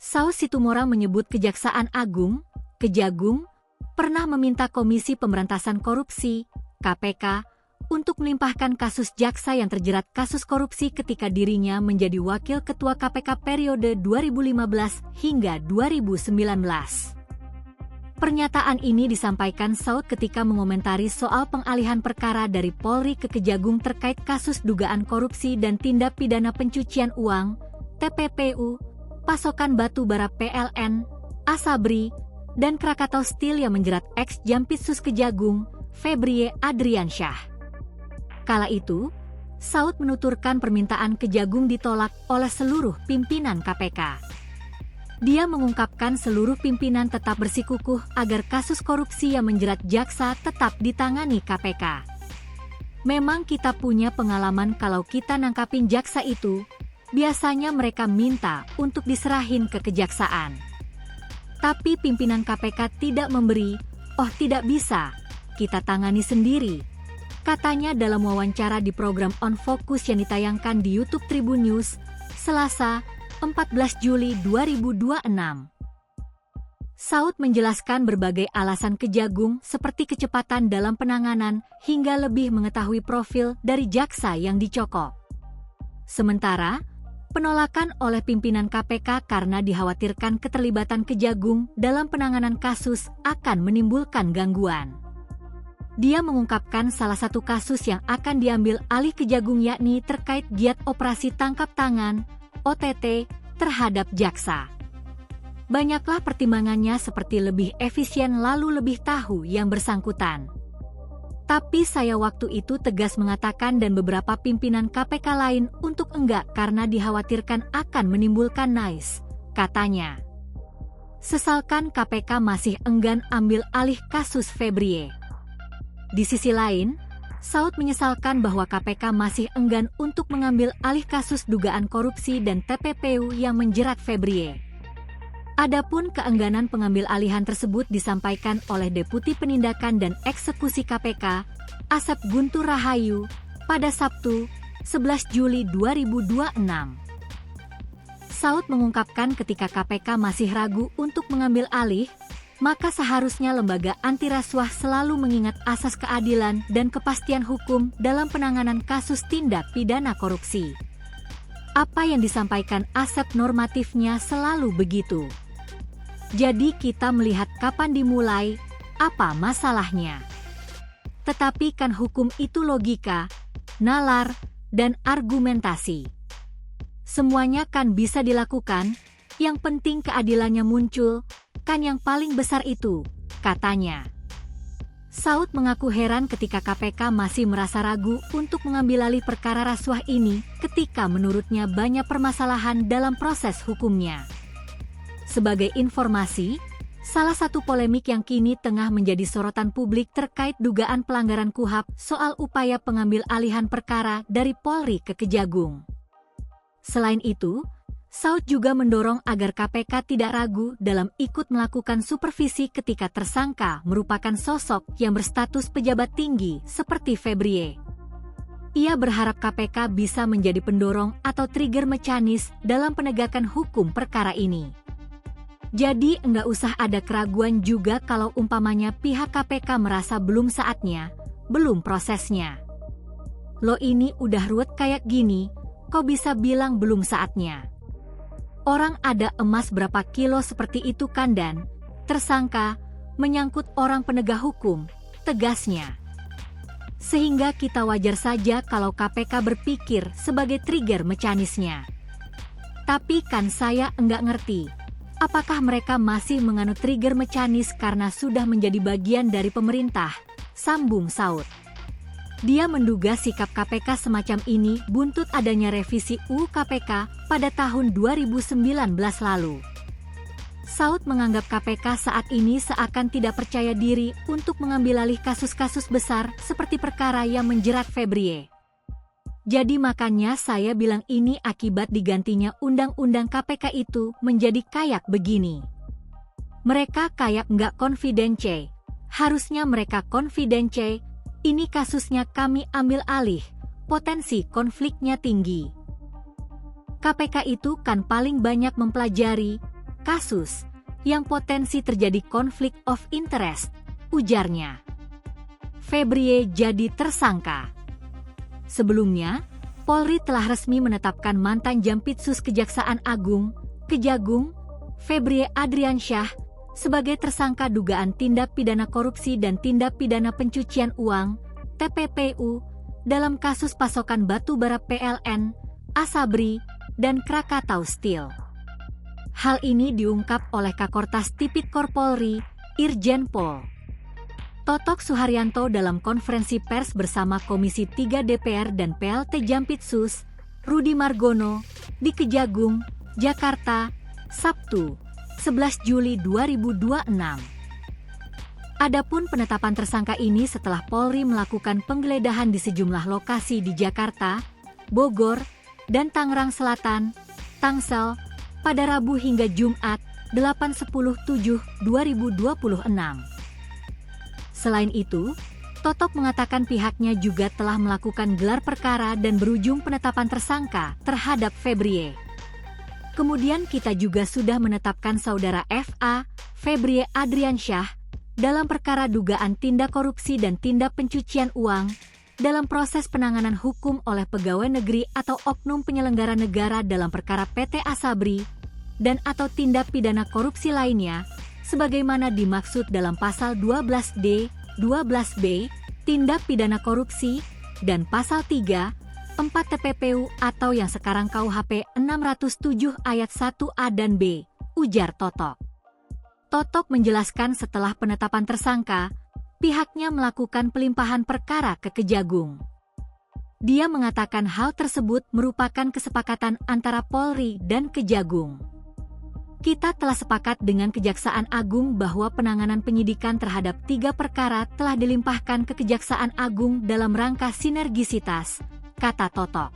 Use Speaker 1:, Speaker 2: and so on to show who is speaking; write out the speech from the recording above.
Speaker 1: Saud Situmorang menyebut Kejaksaan Agung, Kejagung, pernah meminta Komisi Pemberantasan Korupsi, KPK, untuk melimpahkan kasus jaksa yang terjerat kasus korupsi ketika dirinya menjadi Wakil Ketua KPK periode 2015 hingga 2019. Pernyataan ini disampaikan Saud ketika mengomentari soal pengalihan perkara dari Polri ke Kejagung terkait kasus dugaan korupsi dan tindak pidana pencucian uang, TPPU, pasokan batu bara PLN, Asabri, dan Krakatau Steel yang menjerat ex-Jampitsus Kejagung, Febrie Adriansyah. Kala itu, Saud menuturkan permintaan Kejagung ditolak oleh seluruh pimpinan KPK. Dia mengungkapkan seluruh pimpinan tetap bersikukuh agar kasus korupsi yang menjerat jaksa tetap ditangani KPK. Memang kita punya pengalaman kalau kita nangkapin jaksa itu, biasanya mereka minta untuk diserahin ke kejaksaan. Tapi pimpinan KPK tidak memberi, "Oh tidak bisa, kita tangani sendiri," katanya dalam wawancara di program On Focus yang ditayangkan di YouTube Tribun News, Selasa, 14 Juli 2026. Saud menjelaskan berbagai alasan Kejagung seperti kecepatan dalam penanganan hingga lebih mengetahui profil dari jaksa yang dicokok. Sementara, penolakan oleh pimpinan KPK karena dikhawatirkan keterlibatan Kejagung dalam penanganan kasus akan menimbulkan gangguan. Dia mengungkapkan salah satu kasus yang akan diambil alih Kejagung yakni terkait giat operasi tangkap tangan, OTT, terhadap jaksa. Banyaklah pertimbangannya seperti lebih efisien lalu lebih tahu yang bersangkutan. Tapi saya waktu itu tegas mengatakan dan beberapa pimpinan KPK lain untuk enggak karena dikhawatirkan akan menimbulkan noise, katanya. Sesalkan KPK masih enggan ambil alih kasus Febrie. Di sisi lain, Saud menyesalkan bahwa KPK masih enggan untuk mengambil alih kasus dugaan korupsi dan TPPU yang menjerat Febrie. Adapun keengganan pengambil alihan tersebut disampaikan oleh Deputi Penindakan dan Eksekusi KPK, Asep Guntur Rahayu, pada Sabtu, 11 Juli 2026. Saud mengungkapkan ketika KPK masih ragu untuk mengambil alih, maka seharusnya lembaga anti rasuah selalu mengingat asas keadilan dan kepastian hukum dalam penanganan kasus tindak pidana korupsi. Apa yang disampaikan Asep normatifnya selalu begitu. Jadi kita melihat kapan dimulai, apa masalahnya. Tetapi kan hukum itu logika, nalar, dan argumentasi. Semuanya kan bisa dilakukan, yang penting keadilannya muncul, kan yang paling besar itu, katanya. Saud mengaku heran ketika KPK masih merasa ragu untuk mengambil alih perkara rasuah ini ketika menurutnya banyak permasalahan dalam proses hukumnya. Sebagai informasi, salah satu polemik yang kini tengah menjadi sorotan publik terkait dugaan pelanggaran KUHAP soal upaya pengambil alihan perkara dari Polri ke Kejagung. Selain itu, Saud juga mendorong agar KPK tidak ragu dalam ikut melakukan supervisi ketika tersangka merupakan sosok yang berstatus pejabat tinggi seperti Febrie. Ia berharap KPK bisa menjadi pendorong atau trigger mekanis dalam penegakan hukum perkara ini. Jadi enggak usah ada keraguan juga kalau umpamanya pihak KPK merasa belum saatnya, belum prosesnya. Lo ini udah ruwet kayak gini, kok bisa bilang belum saatnya? Orang ada emas berapa kilo seperti itu kan dan tersangka menyangkut orang penegak hukum, tegasnya. Sehingga kita wajar saja kalau KPK berpikir sebagai trigger mekanisnya. Tapi kan saya enggak ngerti, apakah mereka masih menganut trigger mekanis karena sudah menjadi bagian dari pemerintah, sambung Saud. Dia menduga sikap KPK semacam ini buntut adanya revisi UU KPK pada tahun 2019 lalu. Saud menganggap KPK saat ini seakan tidak percaya diri untuk mengambil alih kasus-kasus besar seperti perkara yang menjerat Febrie. Jadi makanya saya bilang ini akibat digantinya undang-undang KPK itu menjadi kayak begini. Mereka kayak nggak confidence, harusnya mereka confidence. Ini kasusnya kami ambil alih, potensi konfliknya tinggi. KPK itu kan paling banyak mempelajari, kasus yang potensi terjadi konflik of interest, ujarnya. Febrie jadi tersangka. Sebelumnya, Polri telah resmi menetapkan mantan Jampitsus Kejaksaan Agung, Kejagung, Febrie Adriansyah, sebagai tersangka dugaan tindak pidana korupsi dan tindak pidana pencucian uang, TPPU, dalam kasus pasokan batu bara PLN, Asabri, dan Krakatau Steel. Hal ini diungkap oleh Kakortas Tipikor Polri, Irjen Pol Totok Suharyanto dalam konferensi pers bersama Komisi 3 DPR dan PLT Jampitsus, Rudi Margono, di Kejagung, Jakarta, Sabtu, 11 Juli 2026. Adapun penetapan tersangka ini setelah Polri melakukan penggeledahan di sejumlah lokasi di Jakarta, Bogor, dan Tangerang Selatan, Tangsel, pada Rabu hingga Jumat, 8/10/2026. Selain itu, Totok mengatakan pihaknya juga telah melakukan gelar perkara dan berujung penetapan tersangka terhadap Febrie. Kemudian kita juga sudah menetapkan saudara FA, Febrie Adriansyah, dalam perkara dugaan tindak korupsi dan tindak pencucian uang dalam proses penanganan hukum oleh pegawai negeri atau oknum penyelenggara negara dalam perkara PT Asabri dan atau tindak pidana korupsi lainnya, sebagaimana dimaksud dalam pasal 12D, 12B, tindak pidana korupsi, dan pasal 3, 4 TPPU atau yang sekarang KUHP 607 ayat 1A dan B, ujar Totok. Totok menjelaskan setelah penetapan tersangka, pihaknya melakukan pelimpahan perkara ke Kejagung. Dia mengatakan hal tersebut merupakan kesepakatan antara Polri dan Kejagung. Kita telah sepakat dengan Kejaksaan Agung bahwa penanganan penyidikan terhadap 3 perkara telah dilimpahkan ke Kejaksaan Agung dalam rangka sinergisitas, kata Totok.